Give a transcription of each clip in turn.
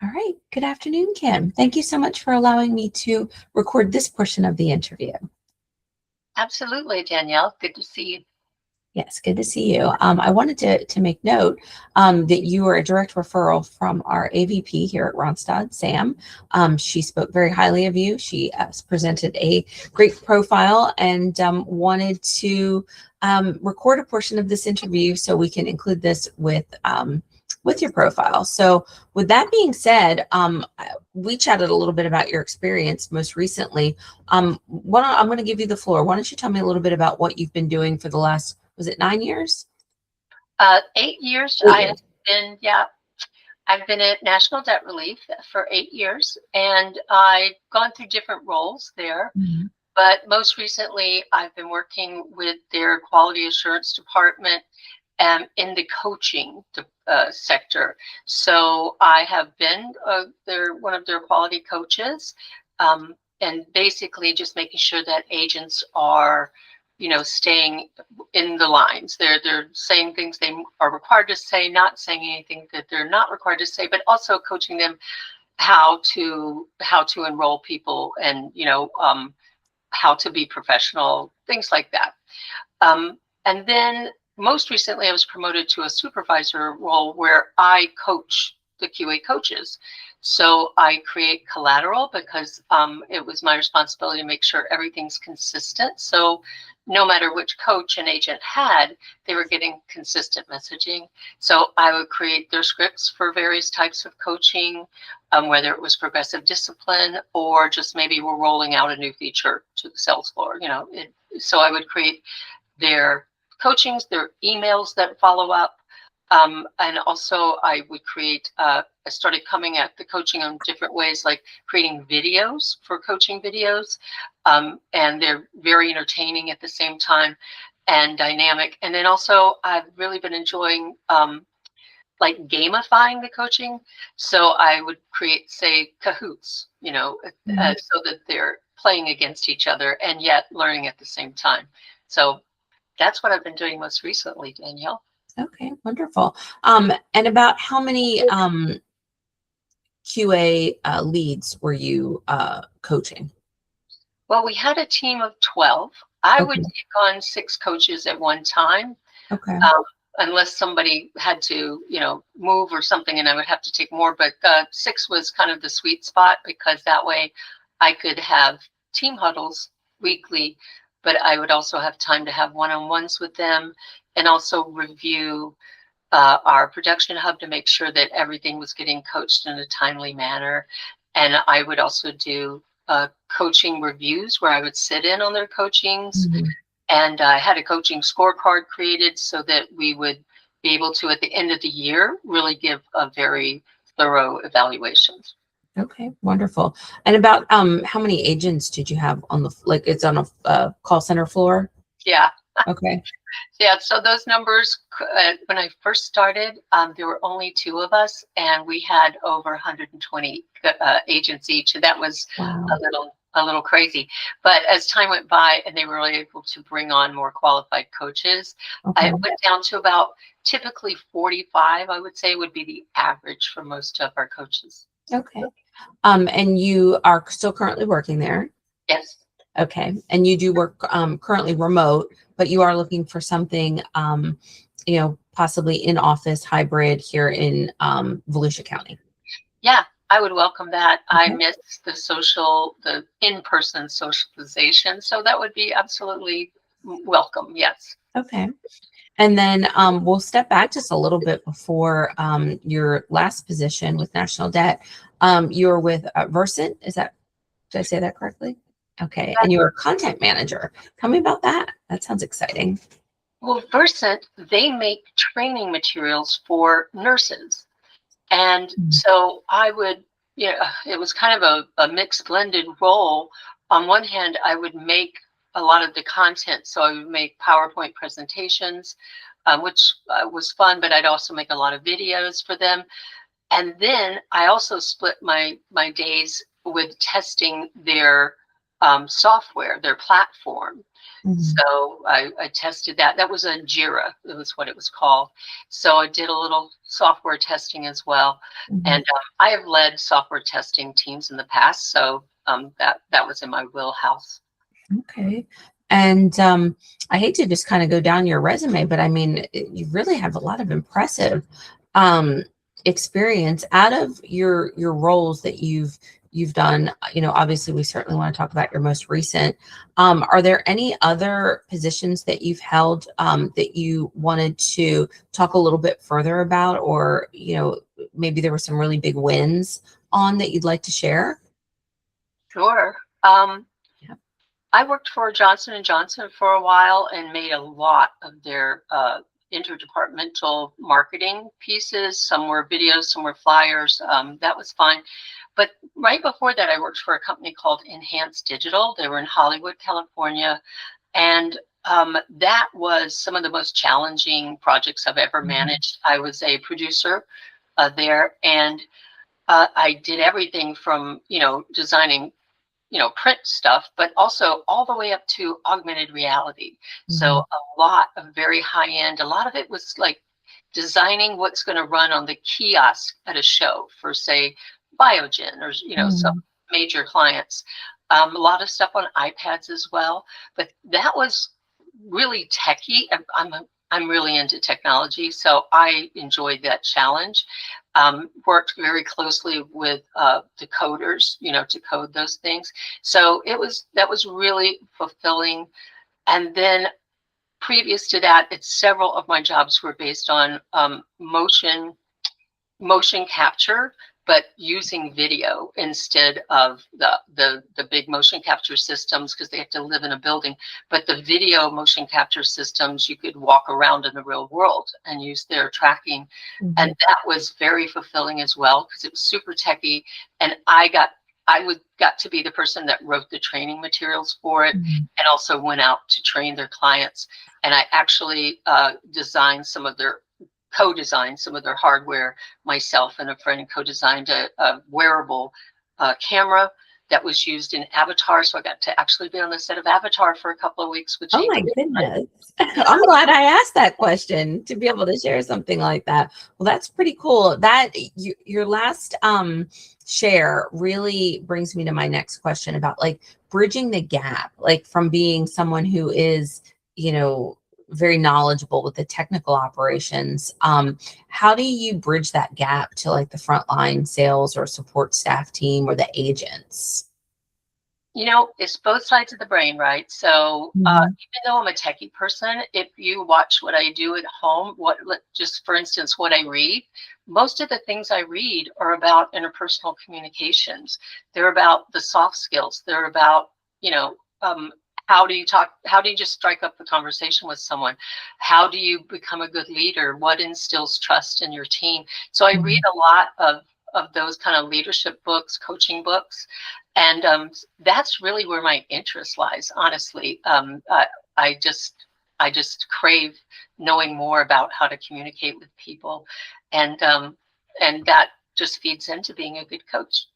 All right. Good afternoon, Kim. Thank you so much for allowing me to record this portion of the interview. Absolutely, Danielle. Good to see you. Yes, good to see you. I wanted to make note that you are a direct referral from our AVP here at Ronstadt, Sam. She spoke very highly of you. She presented a great profile and wanted to record a portion of this interview so we can include this with your profile. So with that being said, we chatted a little bit about your experience most recently. I'm going to give you the floor. Why don't you tell me a little bit about what you've been doing for the last, was it 9 years? 8 years. 8 years. I've been at National Debt Relief for 8 years, and I've gone through different roles there. Mhm. But most recently, I've been working with their quality assurance department in the coaching sector. So I have been one of their quality coaches, and basically just making sure that agents are, staying in the lines. They're saying things they are required to say, not saying anything that they're not required to say, but also coaching them how to enroll people and how to be professional, things like that. And then most recently, I was promoted to a supervisor role where I coach the QA coaches. So I create collateral because it was my responsibility to make sure everything's consistent. So no matter which coach an agent had, they were getting consistent messaging. So I would create their scripts for various types of coaching, whether it was progressive discipline or just maybe we're rolling out a new feature to the sales floor. So I would create their coachings, their emails that follow up. And also I would create, I started coming at the coaching in different ways, like creating videos for coaching videos. And they're very entertaining at the same time and dynamic. And then also I've really been enjoying like gamifying the coaching. So I would create, say, Kahoots, so that they're playing against each other and yet learning at the same time. So that's what I've been doing most recently, Danielle. Okay, wonderful. And about how many QA leads were you coaching? Well, we had a team of 12. I Okay. would take on 6 coaches at one time, Okay. unless somebody had to, move or something, and I would have to take more. But 6 was kind of the sweet spot because that way I could have team huddles weekly, but I would also have time to have one-on-ones with them and also review our production hub to make sure that everything was getting coached in a timely manner. And I would also do coaching reviews where I would sit in on their coachings. Mhm. And I had a coaching scorecard created so that we would be able to, at the end of the year, really give a very thorough evaluation. Okay, wonderful. And about how many agents did you have on it's on a call center floor? Yeah. Okay. Yeah, so those numbers, when I first started, there were only 2 of us, and we had over 120 agents each, and that was Wow. a little crazy. But as time went by, and they were really able to bring on more qualified coaches, Okay. I went down to about typically 45. I would say would be the average for most of our coaches. Okay. And you are still currently working there? Yes. Okay. And you do work currently remote, but you are looking for something, possibly in office hybrid here in Volusia County. Yeah, I would welcome that. I Okay. miss the in-person socialization, so that would be absolutely welcome. Yes. Okay. And then we'll step back just a little bit before your last position with National Debt. You were with Versant. Did I say that correctly? Okay. And you were a content manager. Tell me about that. That sounds exciting. Well, Versant, they make training materials for nurses. And so I would, it was kind of a mixed blended role. On one hand, I would make a lot of the content. So I would make PowerPoint presentations, which was fun, but I'd also make a lot of videos for them. And then I also split my days with testing their software, their platform. Mhm. So I tested that. That was a Jira. It was what it was called. So I did a little software testing as well. Mhm. And I have led software testing teams in the past. So that was in my wheelhouse. Okay. And I hate to just kind of go down your resume, but I mean, you really have a lot of impressive um, experience out of your roles that you've done. You know, obviously, we certainly want to talk about your most recent. Are there any other positions that you've held that you wanted to talk a little bit further about, or you know, maybe there were some really big wins on that you'd like to share? Sure. Yeah. I worked for Johnson and Johnson for a while and made a lot of their interdepartmental marketing pieces. Some were videos, some were flyers. That was fine. But right before that, I worked for a company called Enhanced Digital. They were in Hollywood, California. And that was some of the most challenging projects I've ever managed. I was a producer there, and I did everything from, designing print stuff, but also all the way up to augmented reality. So a lot of very high end, a lot of it was like designing what's going to run on the kiosk at a show for, say, Biogen or, some major clients. A lot of stuff on iPads as well, but that was really techy. I'm really into technology, so I enjoyed that challenge. Worked very closely with the coders, to code those things. So that was really fulfilling. And then previous to that, several of my jobs were based on motion capture, but using video instead of the big motion capture systems, because they have to live in a building. But the video motion capture systems, you could walk around in the real world and use their tracking. And that was very fulfilling as well, because it was super techy. And I got to be the person that wrote the training materials for it, and also went out to train their clients. And I actually co-designed some of their hardware myself, and a friend co-designed a wearable camera that was used in Avatar. So I got to actually be on the set of Avatar for a couple of weeks with Oh James. my goodness. I'm glad I asked that question to be able to share something like that. Well, that's pretty cool. That your last share really brings me to my next question about like bridging the gap, like from being someone who is, very knowledgeable with the technical operations. How do you bridge that gap to like the frontline sales or support staff team or the agents? It's both sides of the brain, right? So even though I'm a techie person, if you watch what I do at home, just for instance, what I read, most of the things I read are about interpersonal communications. They're about the soft skills. They're about, how do you talk? How do you just strike up the conversation with someone? How do you become a good leader? What instills trust in your team? So I read a lot of those kind of leadership books, coaching books. And that's really where my interest lies, honestly. I just crave knowing more about how to communicate with people, and that just feeds into being a good coach.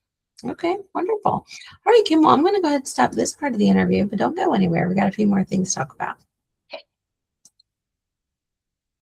Okay, wonderful. All right, Kim, well, I'm going to go ahead and stop this part of the interview, but don't go anywhere. We got a few more things to talk about.